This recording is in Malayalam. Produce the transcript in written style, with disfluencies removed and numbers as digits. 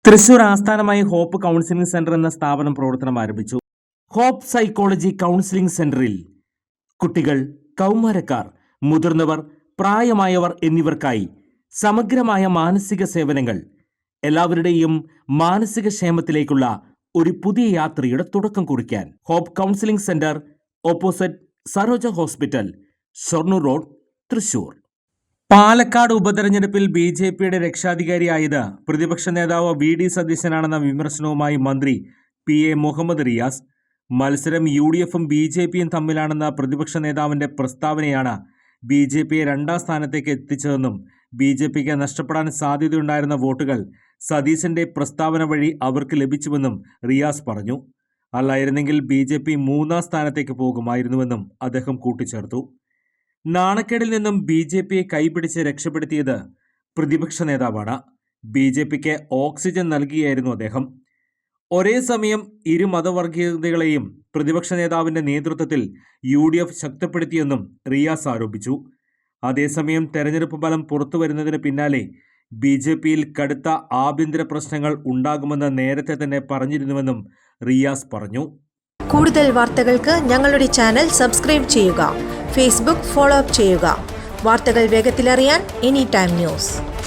തൃശൂർ ആസ്ഥാനമായി ഹോപ്പ് കൗൺസിലിംഗ് സെന്റർ എന്ന സ്ഥാപനം പ്രവർത്തനം ആരംഭിച്ചു. ഹോപ്പ് സൈക്കോളജി കൗൺസിലിംഗ് സെന്ററിൽ കുട്ടികൾ, കൗമാരക്കാർ, മുതിർന്നവർ, പ്രായമായവർ എന്നിവർക്കായി സമഗ്രമായ മാനസിക സേവനങ്ങൾ, എല്ലാവരുടെയും മാനസിക ക്ഷേമത്തിലേക്കുള്ള ഒരു പുതിയ യാത്രയുടെ തുടക്കം കുറിക്കാൻ Hope counselling centre, opposite Saroja hospital, Shoranur road, Thrissur. Palakkad ഉപതെരഞ്ഞെടുപ്പിൽ ബി.ജെ.പിയുടെ രക്ഷാധികാരിയായത് പ്രതിപക്ഷ നേതാവ് വി.ഡി. സതീശനാണെന്ന വിമർശനവുമായി മന്ത്രി പി.എ. മുഹമ്മദ് റിയാസ്. മത്സരം യു.ഡി.എഫും ബി.ജെ.പിയും തമ്മിലാണെന്ന പ്രതിപക്ഷ നേതാവിന്റെ പ്രസ്താവനയാണ് ബി.ജെ.പിയെ രണ്ടാം സ്ഥാനത്തേക്ക് എത്തിച്ചതെന്നും ബി.ജെ.പിക്ക് നഷ്ടപ്പെടാൻ സാധ്യതയുണ്ടായിരുന്ന വോട്ടുകൾ സതീശന്റെ പ്രസ്താവന വഴി അവർക്ക് ലഭിച്ചുവെന്നും റിയാസ് പറഞ്ഞു. അല്ലായിരുന്നെങ്കിൽ ബി.ജെ.പി മൂന്നാം സ്ഥാനത്തേക്ക് പോകുമായിരുന്നുവെന്നും അദ്ദേഹം കൂട്ടിച്ചേർത്തു. നാണക്കേടിൽ നിന്നും ബി.ജെ.പിയെ കൈപിടിച്ച് രക്ഷപ്പെടുത്തിയത് പ്രതിപക്ഷ നേതാവാണ്. ബി.ജെ.പിക്ക് ഓക്സിജൻ നൽകിയായിരുന്നു അദ്ദേഹം. ഒരേ സമയം ഇരു മതവർഗീയതകളെയും പ്രതിപക്ഷ നേതാവിന്റെ നേതൃത്വത്തിൽ യു.ഡി.എഫ് ശക്തിപ്പെടുത്തിയെന്നും റിയാസ് ആരോപിച്ചു. അതേസമയം തെരഞ്ഞെടുപ്പ് ഫലം പുറത്തുവരുന്നതിന് പിന്നാലെ ബി.ജെ.പിയിൽ കടുത്ത ആഭ്യന്തര പ്രശ്നങ്ങൾ ഉണ്ടാകുമെന്ന് നേരത്തെ തന്നെ പറഞ്ഞിരുന്നുവെന്നും റിയാസ് പറഞ്ഞു. കൂടുതൽ വാർത്തകൾക്ക് ഞങ്ങളുടെ ചാനൽ സബ്സ്ക്രൈബ് ചെയ്യുക. ഫേസ്ബുക്ക് ഫോളോ അപ്പ് ചെയ്യുക. വാർത്തകൾ വേഗത്തിലറിയാൻ എനി ടൈം ന്യൂസ്.